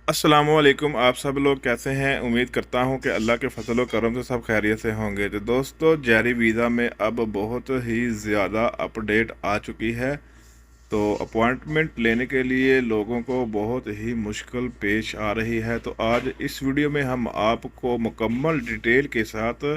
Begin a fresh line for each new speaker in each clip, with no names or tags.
अस्सलामुअलैकुम। आप सब लोग कैसे हैं? उम्मीद करता हूं कि अल्लाह के फजल व करम से सब खैरियत से होंगे। तो दोस्तों, जैरी वीज़ा में अब बहुत ही ज़्यादा अपडेट आ चुकी है। तो अपॉइंटमेंट लेने के लिए लोगों को बहुत ही मुश्किल पेश आ रही है। तो आज इस वीडियो में हम आपको मुकम्मल डिटेल के साथ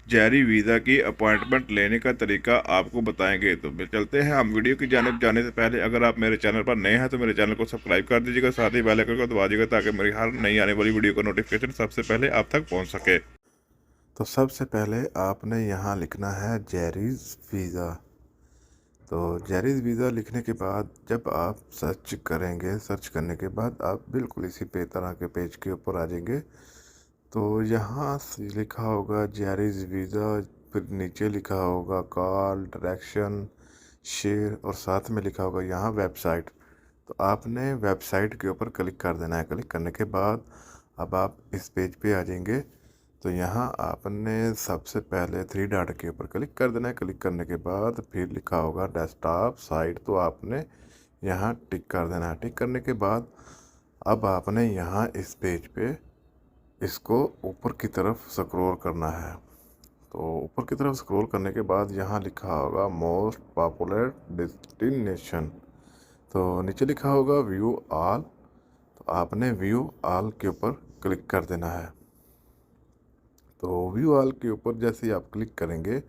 जैरी वीज़ा की अपॉइंटमेंट लेने का तरीका आपको बताएंगे। तो चलते हैं हम वीडियो की जानिब। जाने से पहले अगर आप मेरे चैनल पर नए हैं तो मेरे चैनल को सब्सक्राइब कर दीजिएगा, साथ ही बेल आइकन को दबा दीजिएगा ताकि मेरी हर नई आने वाली वीडियो का नोटिफिकेशन सबसे पहले आप तक पहुंच सके। तो सबसे पहले आपने यहाँ लिखना है जैरीज वीज़ा। तो जैरीज वीज़ा लिखने के बाद जब आप सर्च करेंगे, सर्च करने के बाद आप बिल्कुल इसी पे तरह के पेज के ऊपर आ जाएंगे। तो यहाँ से लिखा होगा जैरीज वीज़ा, फिर नीचे लिखा होगा कॉल, डायरेक्शन, शेयर और साथ में लिखा होगा यहाँ वेबसाइट। तो आपने वेबसाइट के ऊपर क्लिक कर देना है। क्लिक करने के बाद अब आप इस पेज पे आ जाएंगे। तो यहाँ आपने सबसे पहले थ्री डॉट के ऊपर क्लिक कर देना है। क्लिक करने के बाद फिर लिखा होगा डेस्कटॉप साइट, तो आपने यहाँ टिक कर देना है। टिक करने के बाद अब आपने यहाँ इस पेज पे इसको ऊपर की तरफ स्क्रॉल करना है। तो ऊपर की तरफ स्क्रॉल करने के बाद यहाँ लिखा होगा मोस्ट पॉपुलर डेस्टिनेशन। तो नीचे लिखा होगा व्यू ऑल। तो आपने व्यू ऑल के ऊपर क्लिक कर देना है। तो व्यू ऑल के ऊपर जैसे ही आप क्लिक करेंगे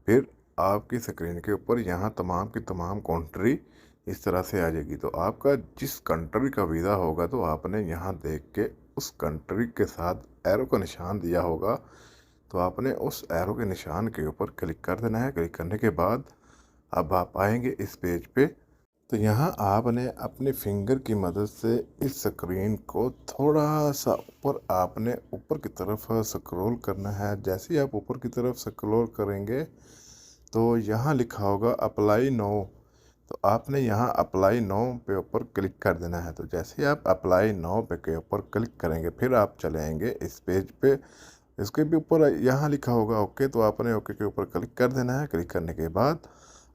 फिर आपकी स्क्रीन के ऊपर यहाँ तमाम की तमाम कंट्री इस तरह से आ जाएगी। तो आपका जिस कंट्री का वीज़ा होगा तो आपने यहाँ देख के उस कंट्री के साथ एरो का निशान दिया होगा। तो आपने उस एरो के निशान के ऊपर क्लिक कर देना है। क्लिक करने के बाद अब आप आएंगे इस पेज पे। तो यहाँ आपने अपने फिंगर की मदद से इस स्क्रीन को थोड़ा सा ऊपर आपने ऊपर की तरफ स्क्रॉल करना है। जैसे ही आप ऊपर की तरफ स्क्रॉल करेंगे तो यहाँ लिखा होगा अप्लाई नो। तो आपने यहाँ अप्लाई नो पे ऊपर क्लिक कर देना है। तो जैसे ही आप अप्लाई नो पे के ऊपर क्लिक करेंगे फिर आप चले आएंगे इस पेज पे। इसके भी ऊपर यहाँ लिखा होगा ओके। तो आपने ओके के ऊपर क्लिक कर देना है। क्लिक करने के बाद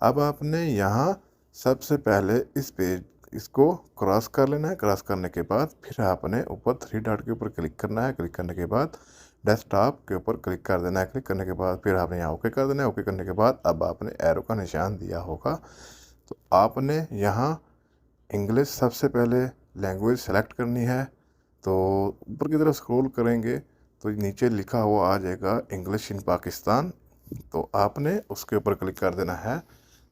अब आपने यहाँ सबसे पहले इस पेज इसको क्रॉस कर लेना है। क्रॉस करने के बाद फिर आपने ऊपर थ्री डॉट के ऊपर क्लिक करना है। क्लिक करने के बाद डेस्कटॉप के ऊपर क्लिक कर देना है। क्लिक करने के बाद फिर आपने यहाँ ओके कर देना है। ओके करने के बाद अब आपने एरो का निशान दिया होगा। तो आपने यहाँ इंग्लिश सबसे पहले लैंग्वेज सेलेक्ट करनी है। तो ऊपर की तरफ स्क्रॉल करेंगे तो नीचे लिखा हुआ आ जाएगा इंग्लिश इन पाकिस्तान। तो आपने उसके ऊपर क्लिक कर देना है।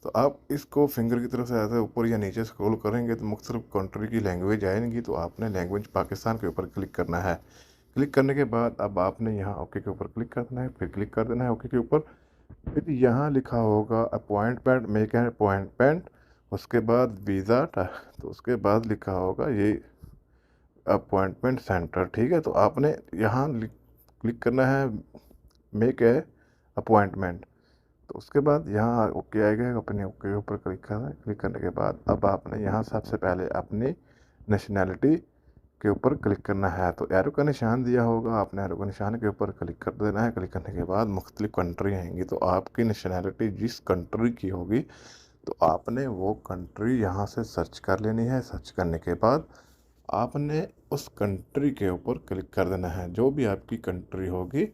तो आप इसको फिंगर की तरफ से ऐसे ऊपर या नीचे स्क्रॉल करेंगे तो मुख्तलिफ कंट्री की लैंग्वेज आएंगी। तो आपने लैंग्वेज पाकिस्तान के ऊपर क्लिक करना है। क्लिक करने के बाद अब आपने यहाँ ओके के ऊपर क्लिक करना है। फिर क्लिक कर देना है ओके के ऊपर। फिर यहाँ लिखा होगा अपॉइंटमेंट, मेक एन अपॉइंटमेंट, उसके बाद वीज़ा। तो उसके बाद लिखा होगा ये अपॉइंटमेंट सेंटर। ठीक है, तो आपने यहाँ क्लिक करना है मेक ए अपॉइंटमेंट। तो उसके बाद यहाँ ओके आएगा। अपने ओके के ऊपर क्लिक करना है। क्लिक करने के बाद अब आपने यहाँ सबसे पहले अपनी नेशनैलिटी के ऊपर क्लिक करना है। तो एरो का निशान दिया होगा, आपने एरो का निशान के ऊपर क्लिक कर देना है। क्लिक करने के बाद मुख्तलिफ कंट्री आएंगी। तो आपकी नेशनैलिटी जिस कंट्री की होगी तो आपने वो कंट्री यहाँ से सर्च कर लेनी है। सर्च करने के बाद आपने उस कंट्री के ऊपर क्लिक कर देना है। जो भी आपकी कंट्री होगी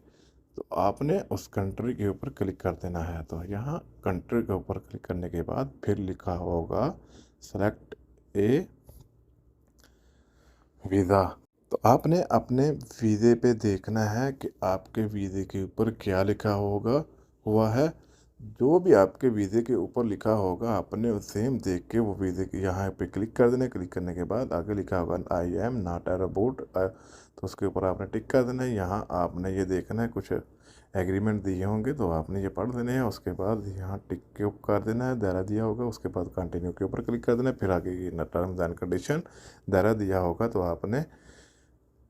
तो आपने उस कंट्री के ऊपर क्लिक कर देना है। तो यहाँ कंट्री के ऊपर क्लिक करने के बाद फिर लिखा होगा सेलेक्ट ए वीज़ा। तो आपने अपने वीज़े पे देखना है कि आपके वीज़े के ऊपर क्या लिखा होगा हुआ है। जो भी आपके वीज़े के ऊपर लिखा होगा आपने सेम देख के वो वीज़े के यहाँ पे क्लिक कर देना है। क्लिक करने के बाद आगे लिखा होगा I am not a robot. तो उसके ऊपर आपने टिक कर देना है। यहाँ आपने ये देखना है कुछ एग्रीमेंट दिए होंगे तो आपने ये पढ़ देने हैं। उसके बाद यहाँ टिक के ऊपर कर देना है, दायरा दिया होगा। उसके बाद कंटिन्यू के ऊपर क्लिक कर देना है। फिर आगे ये टर्म्स एंड कंडीशन दायरा दिया होगा तो आपने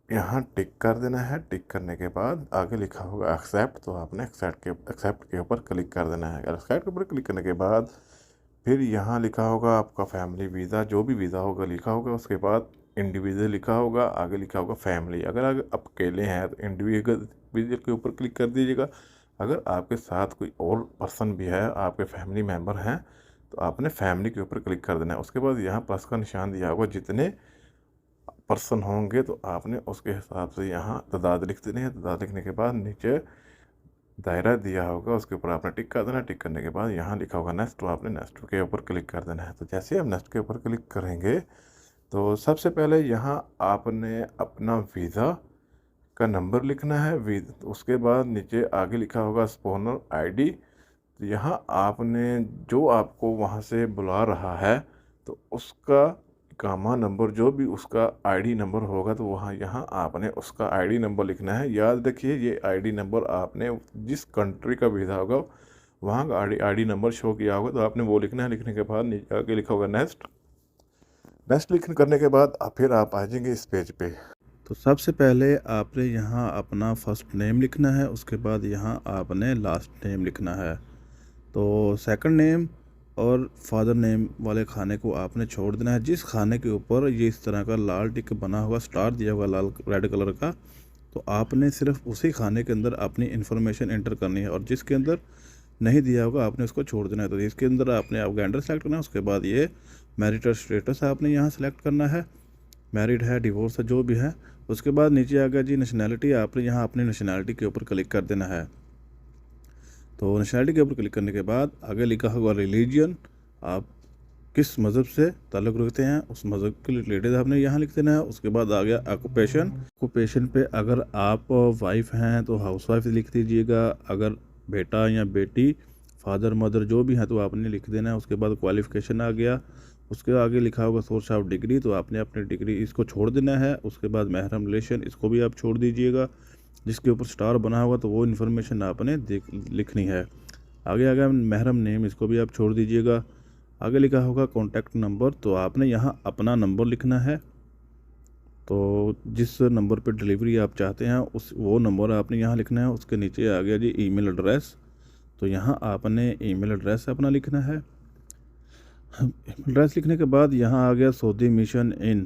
यहाँ टिक कर देना है। टिक करने के बाद आगे लिखा होगा एक्सेप्ट। तो आपने एक्सेप्ट के ऊपर क्लिक कर देना है। एक्सेप्ट के ऊपर क्लिक करने के बाद फिर यहाँ लिखा होगा आपका फैमिली वीज़ा, जो भी वीज़ा होगा लिखा होगा। उसके बाद इंडिविजुअल लिखा होगा, आगे लिखा होगा फैमिली। अगर आप अकेले हैं तो इंडिविजुअल के ऊपर क्लिक कर दीजिएगा। अगर आपके साथ कोई और पर्सन भी है, आपके फैमिली मेम्बर हैं, तो आपने फैमिली के ऊपर क्लिक कर देना है। उसके बाद यहाँ प्लस का निशान दिया होगा। जितने पर्सन होंगे तो आपने उसके हिसाब से यहाँ तादाद लिख देनी है। तादाद लिखने के बाद नीचे दायरा दिया होगा, उसके ऊपर आपने टिक कर देना। टिक करने के बाद यहाँ लिखा होगा नेक्स्ट, तो आपने नेक्स्ट के ऊपर क्लिक कर देना है। तो जैसे ही आप नेक्स्ट के ऊपर क्लिक करेंगे तो सबसे पहले यहाँ आपने अपना वीज़ा का नंबर लिखना है। उसके बाद नीचे आगे लिखा होगा स्पॉनर आईडी। तो यहाँ आपने जो आपको वहाँ से बुला रहा है तो उसका इकामा नंबर, जो भी उसका आईडी नंबर होगा, तो वहाँ यहाँ आपने उसका आईडी नंबर लिखना है। याद रखिए ये आईडी नंबर आपने जिस कंट्री का वीज़ा होगा वहाँ का आईडी नंबर शो किया होगा, तो आपने वो लिखना है। लिखने के बाद नीचे आगे लिखा होगा नेक्स्ट। नेक्स्ट लिखने करने के बाद फिर आप आ जाएंगे इस पेज पे।
तो सबसे पहले आपने यहाँ अपना फर्स्ट नेम लिखना है, उसके बाद यहाँ आपने लास्ट नेम लिखना है। तो सेकंड नेम और फादर नेम वाले खाने को आपने छोड़ देना है। जिस खाने के ऊपर ये इस तरह का लाल टिक बना होगा, स्टार दिया होगा लाल रेड कलर का, तो आपने सिर्फ उसी खाने के अंदर अपनी इन्फॉर्मेशन एंटर करनी है, और जिसके अंदर नहीं दिया होगा आपने उसको छोड़ देना है। तो इसके अंदर आपने अब जेंडर सेलेक्ट करना है। उसके बाद ये मैरिटल स्टेटस आपने यहाँ सेलेक्ट करना है, मैरिड है, डिवोर्स है, जो भी है। उसके बाद नीचे आ गया जी नेशनैलिटी, आपने यहाँ अपनी नेशनैलिटी के ऊपर क्लिक कर देना है। तो नेशनैलिटी के ऊपर क्लिक करने के बाद आगे लिखा होगा रिलीजन, आप किस मज़हब से ताल्लुक़ रखते हैं उस मज़हब के रिलेटेड आपने यहाँ लिख देना है। उसके बाद आ गया ऑक्यूपेशन पे अगर आप वाइफ हैं तो हाउस वाइफ लिख दीजिएगा, अगर बेटा या बेटी, फादर मदर जो भी हैं तो आपने लिख देना है। उसके बाद क्वालिफ़िकेशन आ गया, उसके आगे लिखा होगा सोर्स ऑफ डिग्री, तो आपने अपनी डिग्री इसको छोड़ देना है। उसके बाद महरम रिलेशन, इसको भी आप छोड़ दीजिएगा। जिसके ऊपर स्टार बना होगा तो वो इन्फॉर्मेशन आपने लिखनी है। आगे आ गया महरम नेम, इसको भी आप छोड़ दीजिएगा। आगे लिखा होगा कॉन्टैक्ट नंबर, तो आपने यहाँ अपना नंबर लिखना है। तो जिस नंबर पर डिलीवरी आप चाहते हैं वो नंबर आपने यहाँ लिखना है। उसके नीचे आ गया जी ईमेल एड्रेस, तो यहाँ आपने ईमेल एड्रेस अपना लिखना है। एड्रेस लिखने के बाद यहाँ आ गया सऊदी मिशन इन,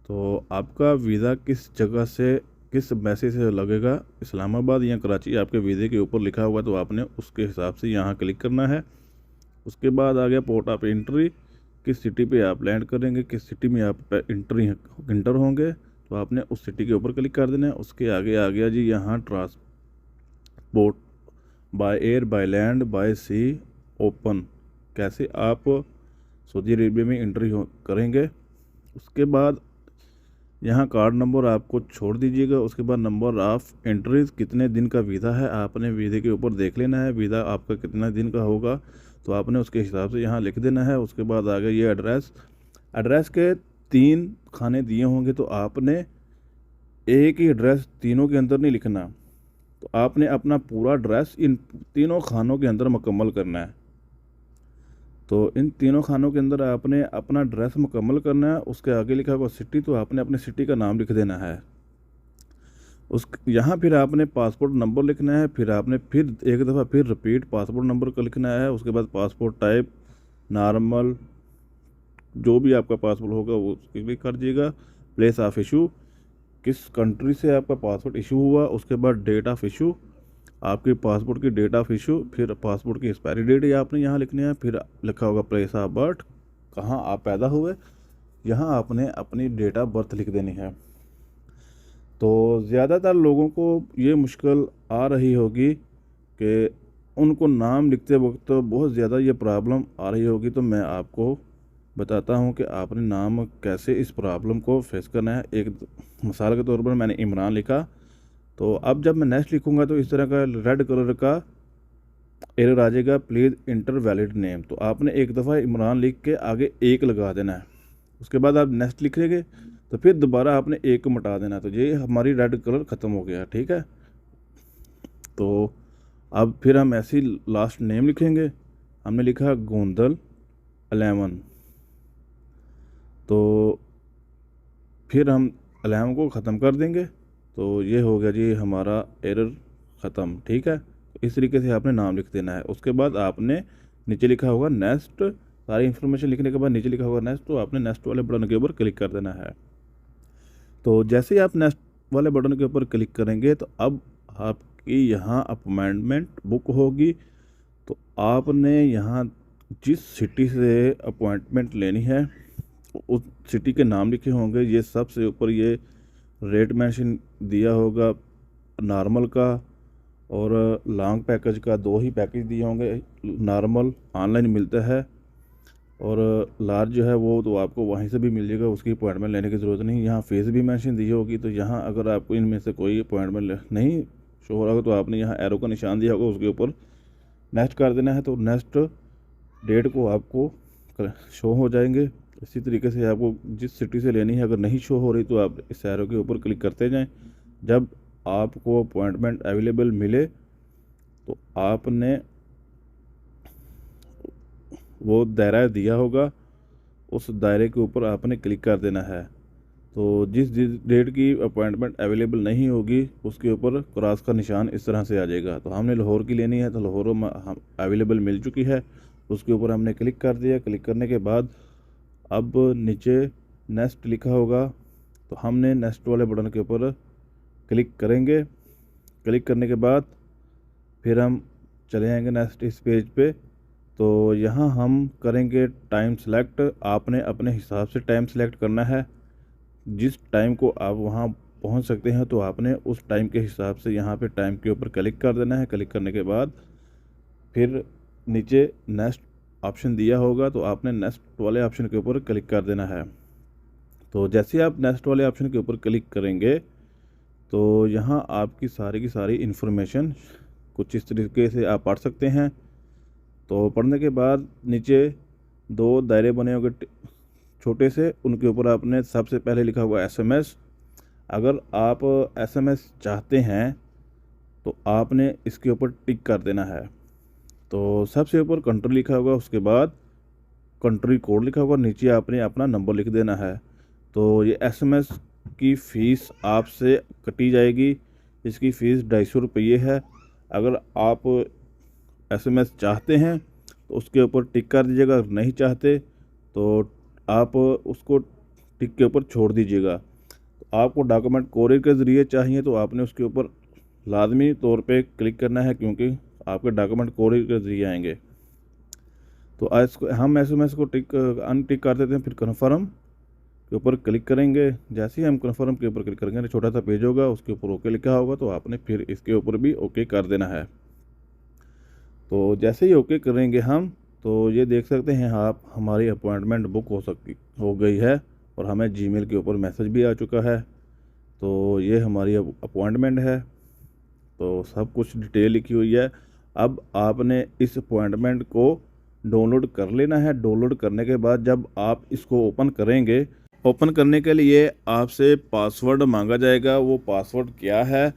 तो आपका वीज़ा किस जगह से, किस मैसेज से लगेगा, इस्लामाबाद या कराची आपके वीज़े के ऊपर लिखा हुआ, तो आपने उसके हिसाब से यहाँ क्लिक करना है। उसके बाद आ गया पोर्ट ऑफ एंट्री, किस सिटी पे आप लैंड करेंगे, किस सिटी में आप इंटर होंगे, तो आपने उस सिटी के ऊपर क्लिक कर देना है। उसके आगे आ गया जी यहाँ transport by air, by land, by sea, open, कैसे आप सऊदी अरेबिया में एंट्री करेंगे। उसके बाद यहाँ कार्ड नंबर आपको छोड़ दीजिएगा। उसके बाद नंबर ऑफ़ एंट्रीज, कितने दिन का वीज़ा है आपने वीज़े के ऊपर देख लेना है, वीज़ा आपका कितना दिन का होगा तो आपने उसके हिसाब से यहाँ लिख देना है। उसके बाद आ गया ये एड्रेस के 3 खाने दिए होंगे तो आपने एक ही एड्रेस तीनों के अंदर नहीं लिखना, तो आपने अपना पूरा एड्रेस इन तीनों खानों के अंदर मुकम्मल करना है। तो इन तीनों खानों के अंदर आपने अपना एड्रेस मुकम्मल करना है। उसके आगे लिखा होगा सिटी, तो आपने अपने सिटी का नाम लिख देना है। यहाँ फिर आपने पासपोर्ट नंबर लिखना है, फिर आपने फिर एक दफ़ा फिर रिपीट पासपोर्ट नंबर का लिखना है। उसके बाद पासपोर्ट टाइप नॉर्मल, जो भी आपका पासपोर्ट होगा वो क्लिक कर दीजिएगा। प्लेस ऑफ इशू, किस कंट्री से आपका पासपोर्ट इशू हुआ। उसके बाद डेट ऑफ इशू, आपके पासपोर्ट की डेट ऑफ इशू, फिर पासपोर्ट की एक्सपायरी डेट ये आपने यहाँ लिखनी है। फिर लिखा होगा प्लेस ऑफ बर्थ, कहाँ आप पैदा हुए, यहाँ आपने अपनी डेट ऑफ बर्थ लिख देनी है। तो ज़्यादातर लोगों को ये मुश्किल आ रही होगी कि उनको नाम लिखते वक्त बहुत ज़्यादा ये प्रॉब्लम आ रही होगी, तो मैं आपको बताता हूँ कि आपने नाम कैसे इस प्रॉब्लम को फेस करना है। एक मिसाल के तौर पर मैंने इमरान लिखा, तो अब जब मैं नेक्स्ट लिखूँगा तो इस तरह का रेड कलर का एरर आ जाएगा, प्लीज़ इंटर वैलिड नेम। तो आपने एक दफ़ा इमरान लिख के आगे 1 लगा देना है। उसके बाद आप नेक्स्ट लिखेंगे तो फिर दोबारा आपने 1 मिटा देना, तो ये हमारी रेड कलर ख़त्म हो गया, ठीक है। तो अब फिर हम ऐसे ही लास्ट नेम लिखेंगे। हमने लिखा गोंदल 11, तो फिर हम 11 को ख़त्म कर देंगे। तो ये हो गया जी हमारा एरर ख़त्म, ठीक है। इस तरीके से आपने नाम लिख देना है। उसके बाद आपने नीचे लिखा होगा नेक्स्ट, सारी इन्फॉर्मेशन लिखने के बाद नीचे लिखा होगा नेक्स्ट, तो आपने नेक्स्ट वाले बटन के ऊपर क्लिक कर देना है। तो जैसे ही आप नेक्स्ट वाले बटन के ऊपर क्लिक करेंगे तो अब आपकी यहाँ अपॉइंटमेंट बुक होगी। तो आपने यहाँ जिस सिटी से अपॉइंटमेंट लेनी है उस सिटी के नाम लिखे होंगे। ये सबसे ऊपर ये रेट मेंशन दिया होगा नॉर्मल का और लॉन्ग पैकेज का, 2 ही पैकेज दिए होंगे। नॉर्मल ऑनलाइन मिलता है और लार्ज जो है वो तो आपको वहीं से भी मिल जाएगा, उसकी अपॉइंटमेंट लेने की ज़रूरत नहीं। यहाँ फीस भी मेंशन दी होगी, तो यहाँ अगर आपको इनमें से कोई अपॉइंटमेंट नहीं शो हो रहा होगा तो आपने यहाँ एरो का निशान दिया होगा, उसके ऊपर नेक्स्ट कर देना है, तो नेक्स्ट डेट को आपको शो हो जाएंगे। इसी तरीके से आपको जिस सिटी से लेनी है अगर नहीं शो हो रही तो आप इस एरो के ऊपर क्लिक करते जाएं। जब आपको अपॉइंटमेंट अवेलेबल मिले तो आपने वो दायरा दिया होगा, उस दायरे के ऊपर आपने क्लिक कर देना है। तो जिस डेट की अपॉइंटमेंट अवेलेबल नहीं होगी उसके ऊपर क्रॉस का निशान इस तरह से आ जाएगा। तो हमने लाहौर की लेनी है तो लाहौर हम अवेलेबल मिल चुकी है, उसके ऊपर हमने क्लिक कर दिया। क्लिक करने के बाद अब नीचे नेक्स्ट लिखा होगा, तो हमने नेक्स्ट वाले बटन के ऊपर क्लिक करेंगे। क्लिक करने के बाद फिर हम चले जाएंगे नेक्स्ट इस पेज पे। तो यहाँ हम करेंगे टाइम सेलेक्ट। आपने अपने हिसाब से टाइम सेलेक्ट करना है, जिस टाइम को आप वहाँ पहुँच सकते हैं तो आपने उस टाइम के हिसाब से यहाँ पे टाइम के ऊपर क्लिक कर देना है। क्लिक करने के बाद फिर नीचे नेक्स्ट ऑप्शन दिया होगा, तो आपने नेक्स्ट वाले ऑप्शन के ऊपर क्लिक कर देना है। तो जैसे आप नेक्स्ट वाले ऑप्शन के ऊपर क्लिक करेंगे तो यहाँ आपकी सारी की सारी इन्फॉर्मेशन कुछ इस तरीके से आप पढ़ सकते हैं। तो पढ़ने के बाद नीचे 2 दायरे बने होंगे छोटे से, उनके ऊपर आपने सबसे पहले लिखा हुआ SMS। अगर आप SMS चाहते हैं तो आपने इसके ऊपर टिक कर देना है। तो सबसे ऊपर कंट्री लिखा होगा, उसके बाद कंट्री कोड लिखा होगा, नीचे आपने अपना नंबर लिख देना है। तो ये SMS की फ़ीस आपसे कटी जाएगी, इसकी फ़ीस 250 रुपये है। अगर आप SMS चाहते हैं तो उसके ऊपर टिक कर दीजिएगा, अगर नहीं चाहते तो आप उसको टिक के ऊपर छोड़ दीजिएगा। तो आपको डॉक्यूमेंट कोरियर के ज़रिए चाहिए तो आपने उसके ऊपर लाजमी तौर पे क्लिक करना है, क्योंकि आपके डॉक्यूमेंट कोरियर के ज़रिए आएंगे। तो हम SMS को अनटिक कर देते हैं, फिर कन्फर्म के ऊपर क्लिक करेंगे। जैसे ही हम कन्फर्म के ऊपर क्लिक करेंगे छोटा सा पेज होगा, उसके ऊपर ओके लिखा होगा, तो आपने फिर इसके ऊपर भी ओके कर देना है। तो जैसे ही ओके करेंगे हम, तो ये देख सकते हैं आप हमारी अपॉइंटमेंट बुक हो गई है और हमें जीमेल के ऊपर मैसेज भी आ चुका है। तो ये हमारी अपॉइंटमेंट है, तो सब कुछ डिटेल लिखी हुई है। अब आपने इस अपॉइंटमेंट को डाउनलोड कर लेना है। डाउनलोड करने के बाद जब आप इसको ओपन करेंगे, ओपन करने के लिए आपसे पासवर्ड मांगा जाएगा। वो पासवर्ड क्या है?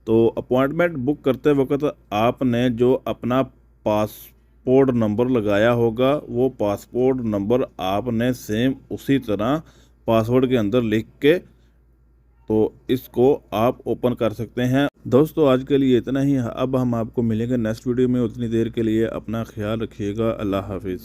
तो अपॉइंटमेंट बुक करते वक्त आपने जो अपना पासपोर्ट नंबर लगाया होगा, वो पासपोर्ट नंबर आपने सेम उसी तरह पासवर्ड के अंदर लिख के तो इसको आप ओपन कर सकते हैं। दोस्तों आज के लिए इतना ही। अब हम आपको मिलेंगे नेक्स्ट वीडियो में। उतनी देर के लिए अपना ख्याल रखिएगा। अल्लाह हाफिज़।